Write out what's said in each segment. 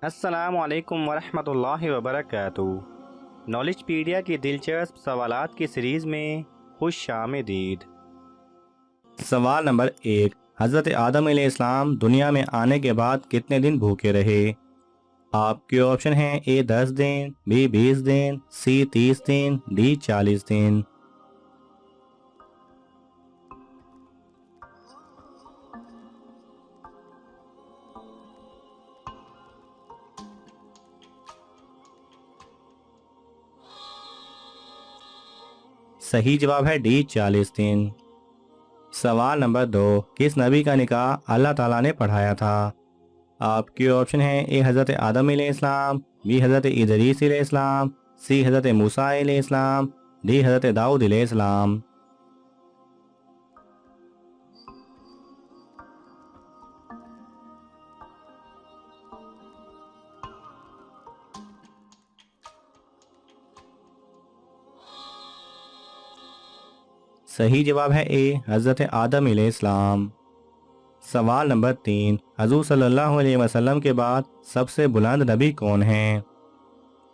अस्सलामु अलैकुम वरहमतुल्लाहि वबरकातुहू। नॉलेजपीडिया की दिलचस्प सवालात की सीरीज़ में खुश आमदीद। सवाल नंबर 1। हज़रत आदम अलैहिस्सलाम दुनिया में आने के बाद कितने दिन भूखे रहे? आपके ऑप्शन हैं ए 10 दिन, बी 20 दिन, सी 30 दिन, डी 40 दिन। सही जवाब है डी 40 दिन। सवाल नंबर 2। किस नबी का निकाह अल्लाह ताला ने पढ़ाया था? आपके ऑप्शन हैं ए हज़रत आदम अलैहिस्सलाम, बी हज़रत इदरीस अलैहिस्सलाम, सी हज़रत मूसा अलैहिस्सलाम, डी हज़रत दाऊद अलैहिस्सलाम। सही जवाब है ए हज़रत आदम अलैहिस्सलाम। सवाल नंबर 3। हजूर सल्लल्लाहु अलैहि वसल्लम के बाद सबसे बुलंद नबी कौन हैं?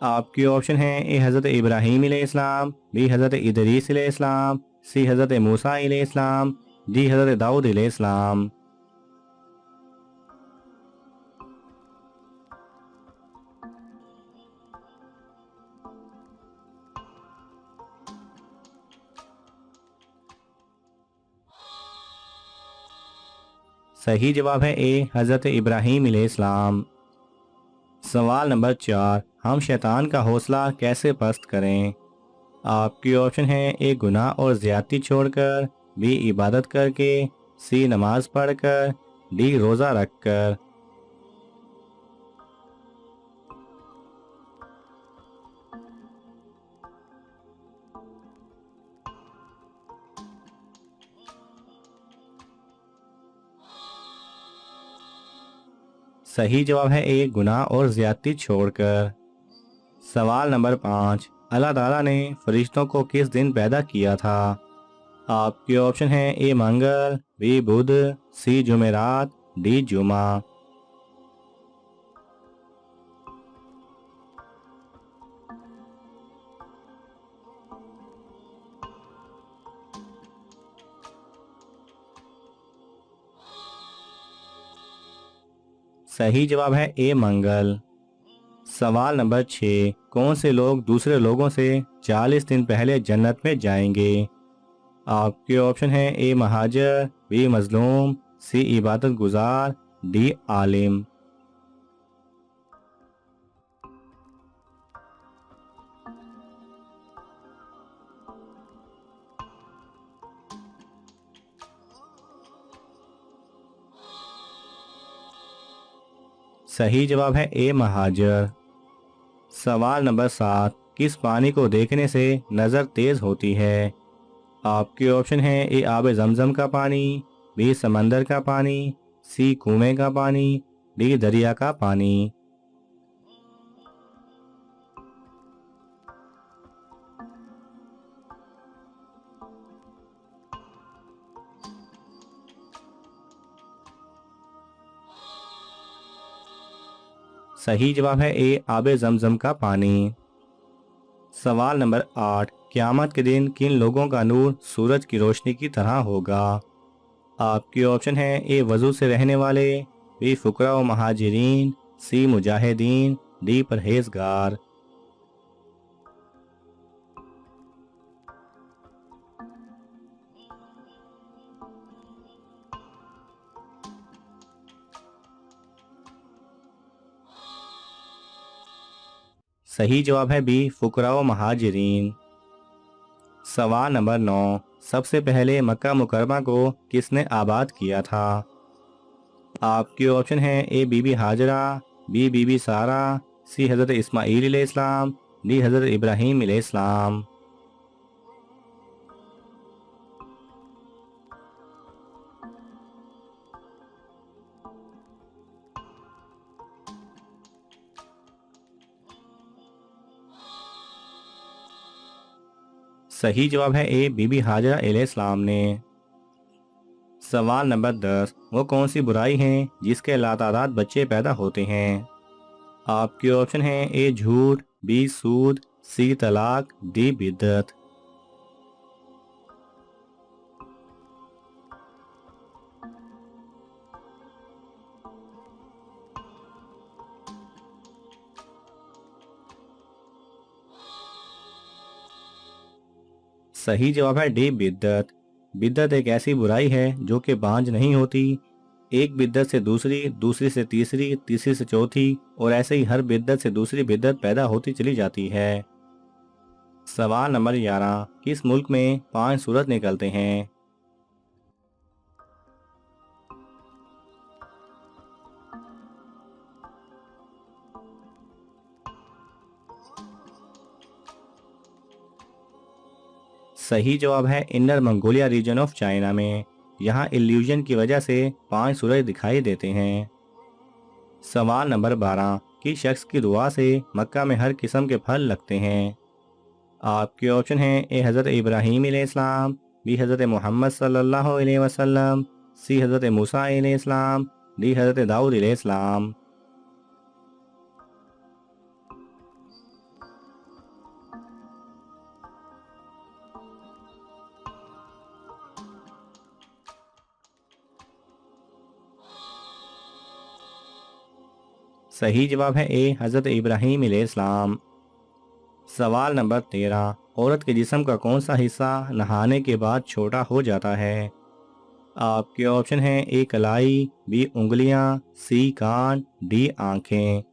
आपके ऑप्शन हैं ए हज़रत इब्राहीम अलैहिस्सलाम, बी हज़रत इदरीस अलैहिस्सलाम, सी हज़रत मूसा अलैहिस्सलाम, डी हज़रत दाऊद अलैहिस्सलाम। सही जवाब है ए हज़रत इब्राहीम अलैहिस्सलाम। सवाल नंबर 4। हम शैतान का हौसला कैसे पस्त करें? आपके ऑप्शन हैं ए गुनाह और ज़्यादती छोड़कर, बी इबादत करके, सी नमाज पढ़कर, डी रोज़ा रखकर। सही जवाब है ए गुनाह और ज़्यादती छोड़कर। सवाल नंबर 5। अल्लाह ताला ने फरिश्तों को किस दिन पैदा किया था? आपके ऑप्शन हैं ए मंगल, बी बुध, सी जुमेरात, डी जुमा। सही जवाब है ए मंगल। सवाल नंबर 6। कौन से लोग दूसरे लोगों से 40 दिन पहले जन्नत में जाएंगे? आपके ऑप्शन हैं ए महाजर, बी मजलूम, सी इबादत गुजार, डी आलिम। सही जवाब है ए महाजर। सवाल नंबर 7। किस पानी को देखने से नज़र तेज होती है? आपके ऑप्शन हैं ए आब जमजम का पानी, बी समंदर का पानी, सी कुएं का पानी, डी दरिया का पानी। सही जवाब है ए आब जमजम का पानी। सवाल नंबर 8। क़यामत के दिन किन लोगों का नूर सूरज की रोशनी की तरह होगा? आपके ऑप्शन हैं ए वजू से रहने वाले, बी फुकरा व महाजिरीन, सी मुजाहिदीन, डी परहेजगार। सही जवाब है बी फुकरा व महाजिरीन। सवाल नंबर 9। सबसे पहले मक्का मुकरमा को किसने आबाद किया था? आपके ऑप्शन हैं ए बीबी हाजरा, बी बीबी सारा, सी हज़रत इस्माईल अलैहिस्सलाम, डी हज़रत इब्राहीम अलैहिस्सलाम। सही जवाब है ए बीबी हाजरा अलैहिस्सलाम ने। सवाल नंबर 10। वो कौन सी बुराई है जिसके लातादाद बच्चे पैदा होते हैं? आपके ऑप्शन हैं ए झूठ, बी सूद, सी तलाक, डी बिद्दत। सही जवाब है डी बिद्दत। बिद्दत एक ऐसी बुराई है जो कि बांझ नहीं होती। एक बिद्दत से दूसरी, दूसरी से तीसरी, तीसरी से चौथी और ऐसे ही हर बिद्दत से दूसरी बिद्दत पैदा होती चली जाती है। सवाल नंबर 11, किस मुल्क में 5 सूरज निकलते हैं? सही जवाब है inner Mongolia region of China में। यहाँ इल्यूजन की वजह से 5 सूरज दिखाई देते हैं। सवाल नंबर 12, किस शख्स की दुआ से मक्का में हर किस्म के फल लगते हैं? आपके ऑप्शन हैं ए हज़रत इब्राहीम अलैहिस्सलाम, बी हज़रत मोहम्मद सल्लल्लाहु अलैहि वसल्लम, सी हज़रत मूसा अलैहिस्सलाम, डी हज़रत दाऊद अलैहिस्सलाम। सही जवाब है ए हज़रत इब्राहीम अलैहिस्सलाम। सवाल नंबर 13, औरत के जिस्म का कौन सा हिस्सा नहाने के बाद छोटा हो जाता है? आपके ऑप्शन हैं ए कलाई, बी उंगलियां, सी कान, डी आंखें।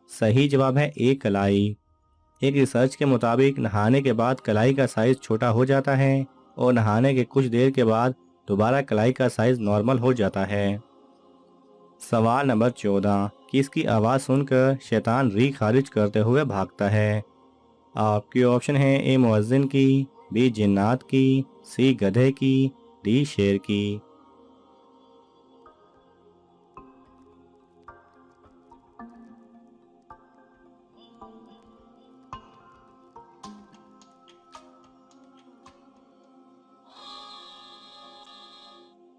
सही जवाब है ए कलाई। एक रिसर्च के मुताबिक नहाने के बाद कलाई का साइज छोटा हो जाता है और नहाने के कुछ देर के बाद दोबारा कलाई का साइज नॉर्मल हो जाता है। सवाल नंबर 14, किसकी आवाज़ सुनकर शैतान री खारिज करते हुए भागता है? आपके ऑप्शन हैं ए मुअज्जिन की, बी जिन्नात की, सी गधे की, डी शेर की।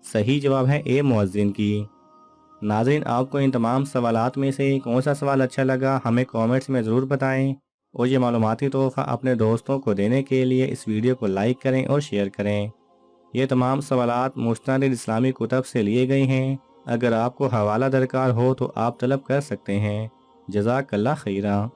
सही जवाब है ए मुअज्जिन की। नाज़रीन, आपको इन तमाम सवालात में से कौन सा सवाल अच्छा लगा हमें कमेंट्स में ज़रूर बताएं और ये मालूमाती तोहफ़ा अपने दोस्तों को देने के लिए इस वीडियो को लाइक करें और शेयर करें। ये तमाम सवालात मुस्तनद इस्लामी कुतब से लिए गए हैं। अगर आपको हवाला दरकार हो तो आप तलब कर सकते हैं। जज़ाकल्लाह खैरा।